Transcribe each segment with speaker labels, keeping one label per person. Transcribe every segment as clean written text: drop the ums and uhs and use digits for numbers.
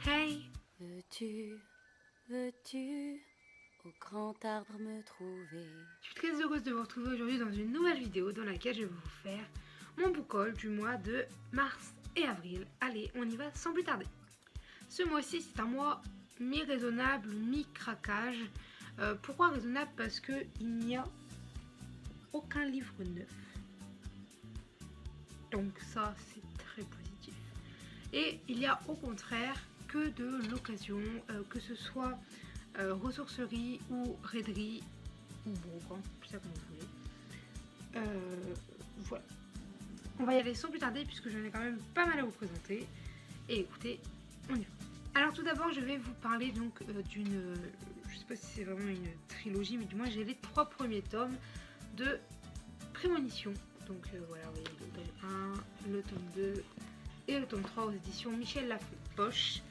Speaker 1: Hey!
Speaker 2: Veux-tu au grand arbre me trouver?
Speaker 1: Je suis très heureuse de vous retrouver aujourd'hui dans une nouvelle vidéo dans laquelle je vais vous faire mon book haul du mois de mars et avril. Allez, on y va sans plus tarder. Ce mois-ci, c'est un mois mi-raisonnable, mi-craquage. Pourquoi raisonnable? Parce qu'il n'y a aucun livre neuf. Donc ça, c'est très positif. Et il y a au contraire que de l'occasion, que ce soit ressourcerie ou raiderie ou brocante, c'est ça comme vous voulez. Voilà. On va y aller sans plus tarder puisque j'en ai quand même pas mal à vous présenter. Et écoutez, on y va. Alors tout d'abord, je vais vous parler donc d'une, je sais pas si c'est vraiment une trilogie, mais du moins j'ai les 3 premiers tomes de Prémonition. Donc voilà, vous voyez le tome 1, le tome 2 et le tome 3 aux éditions Michel Lafon-Poche.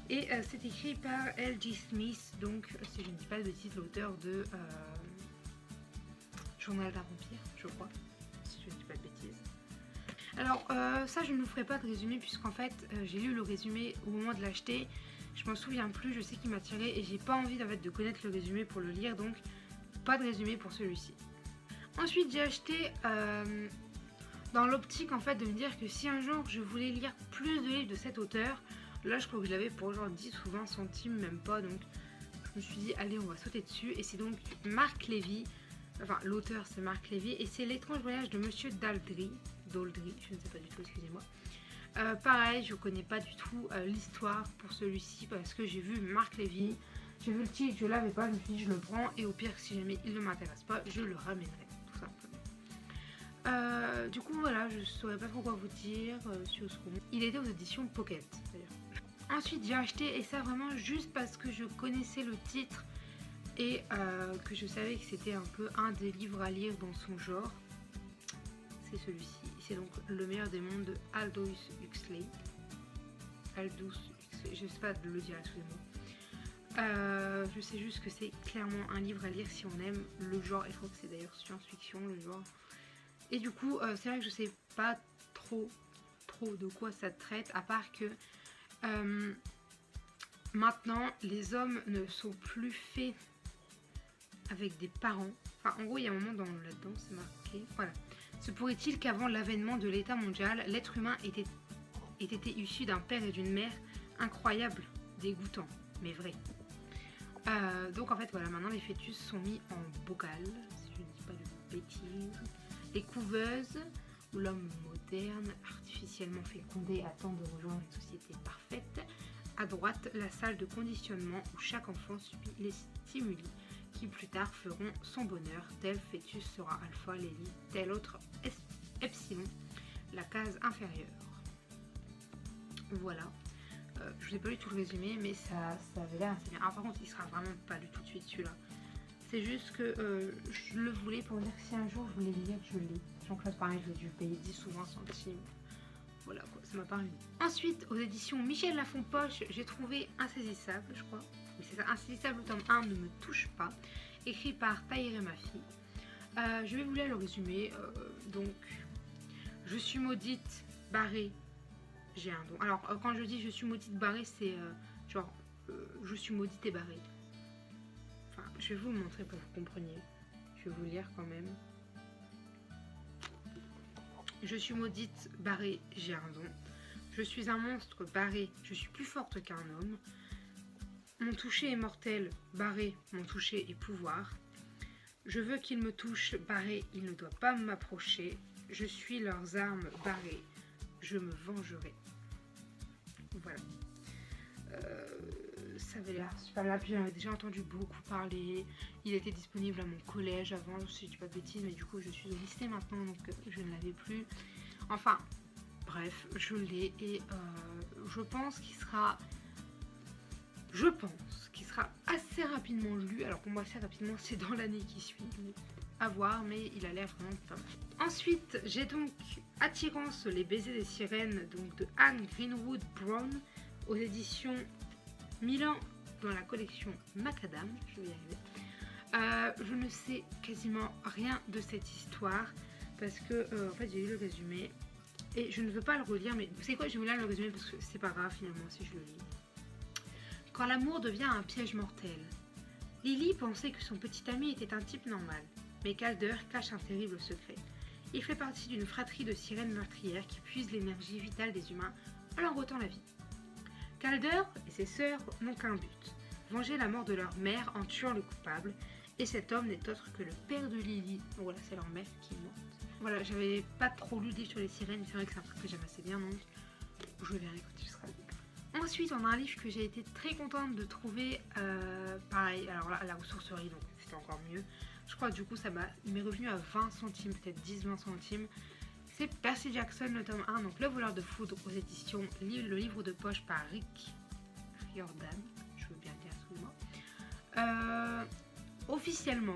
Speaker 1: Et c'est écrit par L.J. Smith, donc si je ne dis pas de bêtises, l'auteur de Journal d'un vampire, je crois, si je ne dis pas de bêtises. Alors ça je ne vous ferai pas de résumé puisqu'en fait j'ai lu le résumé au moment de l'acheter. Je m'en souviens plus, je sais qu'il m'a tiré et j'ai pas envie en fait, de connaître le résumé pour le lire, donc pas de résumé pour celui-ci. Ensuite j'ai acheté dans l'optique en fait de me dire que si un jour je voulais lire plus de livres de cet auteur, là je crois que je l'avais pour genre 10 ou 20 centimes, même pas, donc je me suis dit allez on va sauter dessus. Et c'est donc Marc Lévy, enfin l'auteur c'est Marc Lévy et c'est L'étrange voyage de Monsieur Daldry, je ne sais pas du tout, excusez-moi. Pareil, je connais pas du tout l'histoire pour celui-ci parce que j'ai vu Marc Lévy, j'ai vu le titre, je l'avais pas, je me suis dit je le prends et au pire si jamais il ne m'intéresse pas, je le ramènerai tout simplement. Du coup voilà, je saurais pas trop quoi vous dire sur ce roman. Il était aux éditions Pocket d'ailleurs. Ensuite j'ai acheté, et ça vraiment juste parce que je connaissais le titre et que je savais que c'était un peu un des livres à lire dans son genre. C'est celui-ci, c'est donc Le meilleur des mondes de Aldous Huxley. Je sais pas de le dire, excusez-moi. Je sais juste que c'est clairement un livre à lire si on aime le genre, et je crois que c'est d'ailleurs science-fiction le genre. Et du coup, c'est vrai que je sais pas trop de quoi ça traite, à part que maintenant les hommes ne sont plus faits avec des parents. Enfin, en gros, il y a un moment là-dedans, c'est marqué. Voilà. Se pourrait-il qu'avant l'avènement de l'état mondial, l'être humain ait été issu d'un père et d'une mère incroyables, dégoûtants, mais vrais. Donc en fait, voilà, maintenant les fœtus sont mis en bocal, si je ne dis pas de bêtises. Les couveuses, où l'homme moderne, artificiellement fécondé, attend de rejoindre une société parfaite. À droite, la salle de conditionnement où chaque enfant subit les stimuli qui plus tard feront son bonheur. Tel fœtus sera alpha, l'élite, tel autre epsilon, la case inférieure. Voilà. Je vous ai pas lu tout le résumé, mais ça avait l'air assez bien. Alors par contre, il sera vraiment pas lu tout de suite celui-là. C'est juste que je le voulais pour dire que si un jour je voulais lire, je l'ai. Donc là, pareil, je l'ai dû payer 10 ou 20 centimes. Voilà quoi, ça m'a paru. Ensuite, aux éditions Michel Lafon-Poche, j'ai trouvé Insaisissable, je crois. Oui, c'est ça, Insaisissable, tome 1, Ne me touche pas, écrit par Tahiré Mafi. Je vais vous lire le résumé. Donc, je suis maudite, barrée, j'ai un don. Alors, quand je dis je suis maudite, barrée, c'est genre, je suis maudite et barrée. Enfin, je vais vous le montrer pour que vous compreniez. Je vais vous lire quand même. Je suis maudite, barrée, j'ai un don. Je suis un monstre, barré, je suis plus forte qu'un homme. Mon toucher est mortel, barré, mon toucher est pouvoir. Je veux qu'ils me touchent, barré, il ne doit pas m'approcher. Je suis leurs armes, barrées, je me vengerai. Voilà. Ça avait l'air super bien. Puis j'en avais déjà entendu beaucoup parler. Il était disponible à mon collège avant, si je dis pas de bêtises, mais du coup je suis au lycée maintenant, donc je ne l'avais plus. Enfin, bref, je l'ai et je pense qu'il sera assez rapidement lu. Alors pour moi assez rapidement, c'est dans l'année qui suit. À voir, mais il a l'air vraiment pas mal. Ensuite, j'ai donc Attirance, les baisers des sirènes, donc de Anne Greenwood Brown, aux éditions Milan dans la collection Macadam. Je vais y arriver. Je ne sais quasiment rien de cette histoire parce que en fait j'ai lu le résumé et je ne veux pas le relire, mais vous savez quoi, je vais vous lire le résumé parce que c'est pas grave finalement si je le lis. Quand l'amour devient un piège mortel. Lily pensait que son petit ami était un type normal, mais Calder cache un terrible secret. Il fait partie d'une fratrie de sirènes meurtrières qui puisent l'énergie vitale des humains en leur ôtant la vie. Calder et ses sœurs n'ont qu'un but, venger la mort de leur mère en tuant le coupable, et cet homme n'est autre que le père de Lily. Voilà, c'est leur mère qui est morte. Voilà, j'avais pas trop lu des sur les sirènes, c'est vrai que c'est un truc que j'aime assez bien, donc je verrai quand tu seras. Ensuite, on a un livre que j'ai été très contente de trouver, pareil, alors là, la ressourcerie, donc c'était encore mieux. Je crois du coup, il m'est revenu à 20 centimes, peut-être 10-20 centimes. C'est Percy Jackson, le tome 1, donc Le voleur de foudre aux éditions Le livre de poche par Rick Riordan, je veux bien dire, excusez-moi. Officiellement,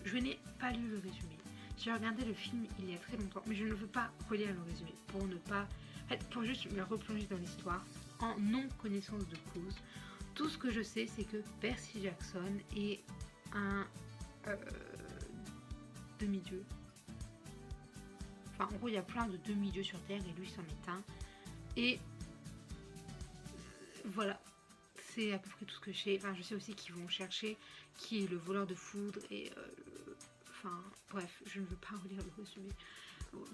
Speaker 1: je n'ai pas lu le résumé. J'ai regardé le film il y a très longtemps, mais je ne veux pas relire le résumé pour ne pas, pour juste me replonger dans l'histoire en non-connaissance de cause. Tout ce que je sais, c'est que Percy Jackson est un demi-dieu. Enfin, en gros, il y a plein de demi-dieux sur Terre et lui c'en est un. Et voilà, c'est à peu près tout ce que je sais. Enfin, je sais aussi qu'ils vont chercher qui est le voleur de foudre et enfin, bref, je ne veux pas relire le résumé.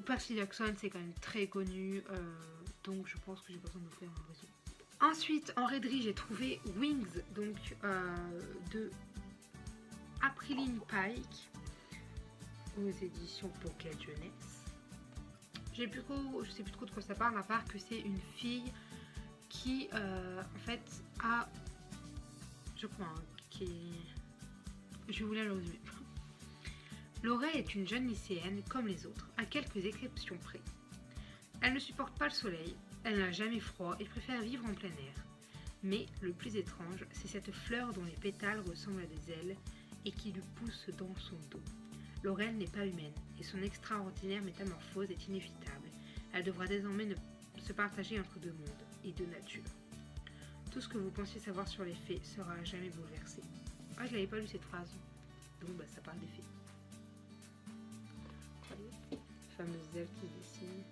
Speaker 1: Percy Jackson, c'est quand même très connu, donc je pense que j'ai besoin de vous faire un résumé. Ensuite, en raiderie, j'ai trouvé Wings, donc de Apriline Pike, aux éditions Pocket Jeunesse. Je sais plus trop de quoi ça parle, à part que c'est une fille qui, en fait, a, je crois, je voulais le résumer. Laurel est une jeune lycéenne comme les autres, à quelques exceptions près. Elle ne supporte pas le soleil, elle n'a jamais froid et préfère vivre en plein air. Mais le plus étrange, c'est cette fleur dont les pétales ressemblent à des ailes et qui lui pousse dans son dos. Laurel n'est pas humaine et son extraordinaire métamorphose est inévitable. Elle devra désormais se partager entre deux mondes et deux natures. Tout ce que vous pensiez savoir sur les fées sera à jamais bouleversé. Ah, je n'avais pas lu cette phrase, donc ça parle des fées. Les fameuses ailes qui se dessinent.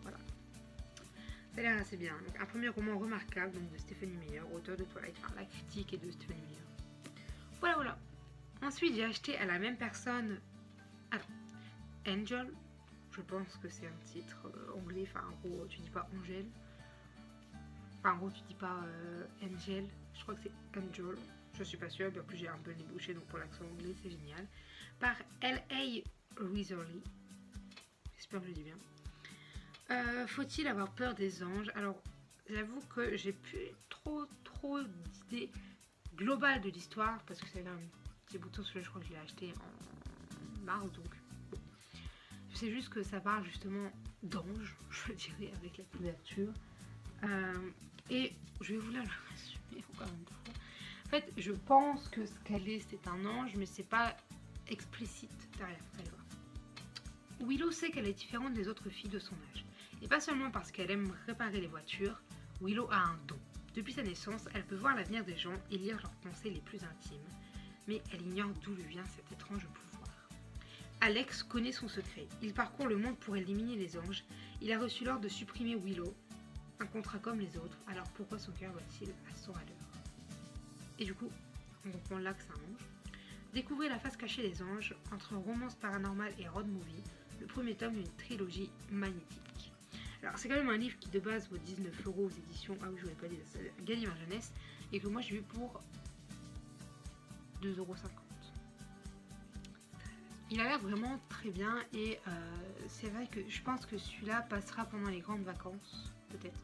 Speaker 1: Voilà. Ça a l'air assez bien. Donc, un premier roman remarquable donc, de Stephenie Meyer, auteur de Twilight, enfin la critique est de Stephenie Meyer. Voilà. Ensuite, j'ai acheté à la même personne Angel. Je pense que c'est un titre anglais. Enfin, en gros, tu dis pas Angel. Enfin, en gros, tu dis pas Angel. Je crois que c'est Angel. Je suis pas sûre. Mais en plus, j'ai un peu le nez bouché. Donc, pour l'accent anglais, c'est génial. Par L.A. Rizzoli. J'espère que je le dis bien. Faut-il avoir peur des anges? Alors, j'avoue que j'ai plus trop d'idées globales de l'histoire. Parce que c'est un petit bouton sur je crois que je l'ai acheté en mars. Donc, je sais juste que ça parle justement d'anges, je dirais, avec la couverture. Et je vais vous la résumer encore une fois. En fait, je pense que ce qu'elle est, c'est un ange, mais c'est pas explicite derrière. Allez voir. Willow sait qu'elle est différente des autres filles de son âge. Et pas seulement parce qu'elle aime réparer les voitures, Willow a un don. Depuis sa naissance, elle peut voir l'avenir des gens et lire leurs pensées les plus intimes. Mais elle ignore d'où lui vient cet étrange pouvoir. Alex connaît son secret. Il parcourt le monde pour éliminer les anges. Il a reçu l'ordre de supprimer Willow. Un contrat comme les autres. Alors pourquoi son cœur bat-il à 100 à l'heure? Et du coup, on comprend là que c'est un ange. Découvrez la face cachée des anges entre romance paranormale et road movie. Le premier tome d'une trilogie magnétique. Alors c'est quand même un livre qui de base vaut 19 € aux éditions, ah oui je ne l'ai pas dit, Gallimard Jeunesse, et que moi j'ai vu pour 2,50 €. Il a l'air vraiment très bien et c'est vrai que je pense que celui-là passera pendant les grandes vacances, peut-être,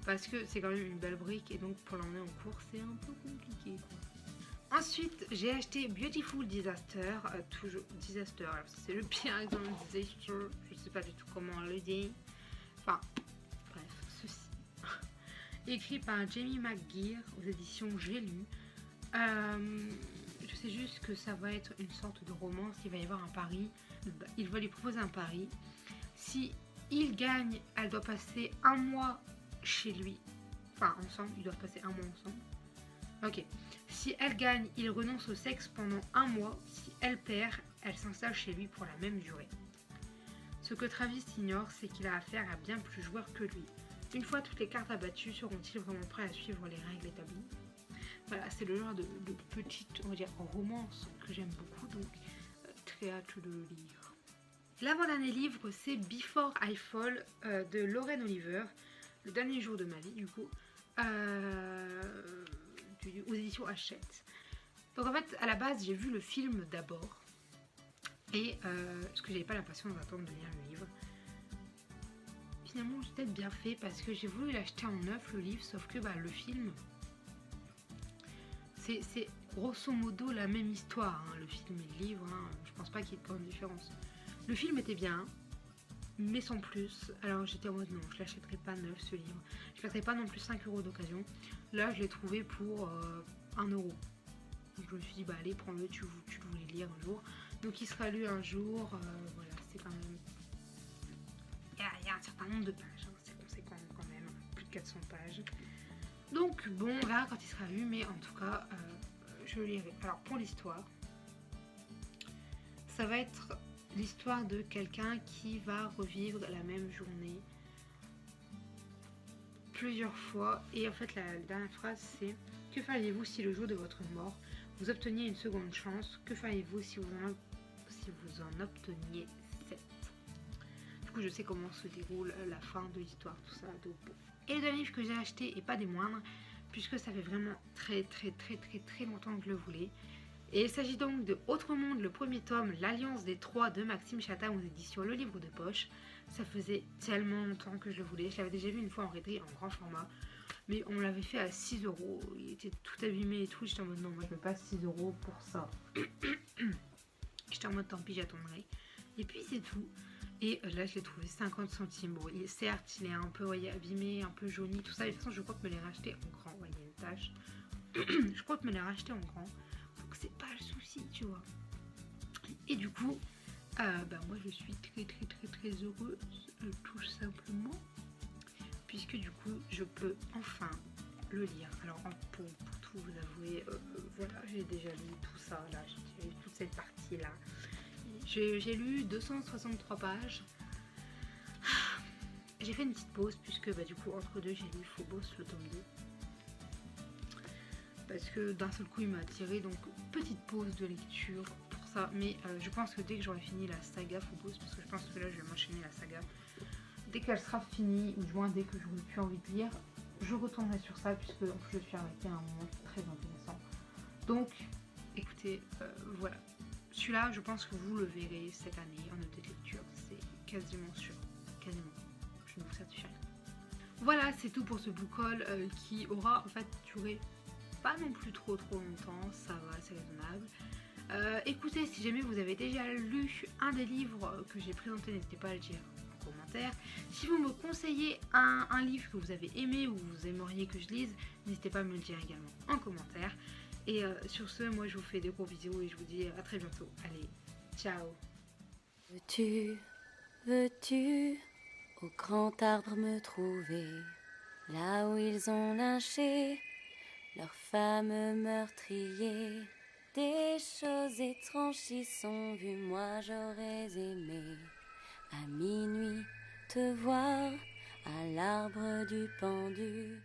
Speaker 1: parce que c'est quand même une belle brique et donc pour l'emmener en cours c'est un peu compliqué quoi. Ensuite, j'ai acheté Beautiful Disaster, toujours Disaster, c'est le pire exemple de disaster, je sais pas du tout comment le dire. Enfin, bref, ceci. Écrit par Jamie McGeer aux éditions J'ai lu. Je sais juste que ça va être une sorte de romance, il va y avoir un pari, il va lui proposer un pari. Si il gagne, elle doit passer un mois chez lui, enfin ensemble, ils doivent passer un mois ensemble. Ok. Si elle gagne, il renonce au sexe pendant un mois. Si elle perd, elle s'installe chez lui pour la même durée. Ce que Travis ignore, c'est qu'il a affaire à bien plus joueurs que lui. Une fois toutes les cartes abattues, seront-ils vraiment prêts à suivre les règles établies? Voilà, c'est le genre de petite, on va dire, romance que j'aime beaucoup, donc très hâte de le lire. L'avant-dernier livre, c'est Before I Fall de Lauren Oliver, le dernier jour de ma vie, du coup, aux éditions Hachette. Donc en fait, à la base, j'ai vu le film d'abord, et parce que j'avais pas l'impatience d'attendre de lire le livre. Finalement, j'ai peut-être bien fait parce que j'ai voulu l'acheter en neuf, le livre, sauf que le film, c'est grosso modo la même histoire, hein, le film et le livre, hein, je pense pas qu'il y ait de grande différence. Le film était bien, mais sans plus. Alors j'étais en mode non, je l'achèterai pas neuf ce livre. Je ne mettrai pas non plus 5 € d'occasion. Là, je l'ai trouvé pour 1 €. Donc je me suis dit, allez, prends-le, tu le voulais lire un jour. Donc il sera lu un jour, voilà, c'est quand même... Il y a un certain nombre de pages, hein, c'est conséquent quand même, plus de 400 pages. Donc bon, on verra quand il sera lu, mais en tout cas, je le lirai. Alors pour l'histoire, ça va être l'histoire de quelqu'un qui va revivre la même journée plusieurs fois. Et en fait, la dernière phrase, c'est: que feriez-vous si le jour de votre mort, vous obteniez une seconde chance? Que feriez-vous si vous en obteniez 7? Du coup, je sais comment se déroule la fin de l'histoire, tout ça. Donc, bon. Et le dernier livre que j'ai acheté, et pas des moindres, puisque ça fait vraiment très longtemps que je le voulais. Et il s'agit donc de Autre Monde, le premier tome, L'Alliance des Trois de Maxime Chatham aux éditions Le Livre de Poche. Ça faisait tellement longtemps que je le voulais. Je l'avais déjà vu une fois en raiderie en grand format, mais on l'avait fait à 6 €. Il était tout abîmé et tout. J'étais en mode non, moi je ne veux pas 6 € pour ça. J'étais en mode tant pis, j'attendrai. Et puis c'est tout. Et là je l'ai trouvé 50 centimes. Bon, certes, il est un peu abîmé, un peu jauni, tout ça. Et de toute façon, je crois que me l'ai racheté en grand. Ouais, il y a une tache. Je crois que me l'ai racheté en grand. Donc c'est pas le souci, tu vois. Et du coup, moi je suis très heureuse, tout simplement. Puisque du coup, je peux enfin le lire. Alors pour tout vous avouer, voilà, j'ai déjà lu tout ça, là, j'ai lu toute cette partie-là. J'ai lu 263 pages. J'ai fait une petite pause puisque du coup entre deux j'ai lu Phobos le tome 2. Parce que d'un seul coup il m'a attiré, donc petite pause de lecture pour ça. Mais je pense que dès que j'aurai fini la saga Phobos, parce que je pense que là je vais m'enchaîner la saga, dès qu'elle sera finie, ou du moins dès que j'aurai plus envie de lire, je retournerai sur ça puisque en plus je suis arrêtée à un moment très intéressant. Donc écoutez, voilà. Celui-là, je pense que vous le verrez cette année en note de lecture, c'est quasiment sûr, quasiment, je ne vous certifie rien. Voilà, c'est tout pour ce book haul qui aura en fait duré pas non plus trop longtemps, ça va, c'est raisonnable. Écoutez, si jamais vous avez déjà lu un des livres que j'ai présenté, n'hésitez pas à le dire en commentaire. Si vous me conseillez un livre que vous avez aimé ou vous aimeriez que je lise, n'hésitez pas à me le dire également en commentaire. Et sur ce, moi je vous fais des gros bisous et je vous dis à très bientôt. Allez, ciao.
Speaker 2: Veux-tu au grand arbre me trouver, là où ils ont lynché leurs femmes meurtriers? Des choses étranges y sont vues, moi j'aurais aimé à minuit te voir à l'arbre du pendu.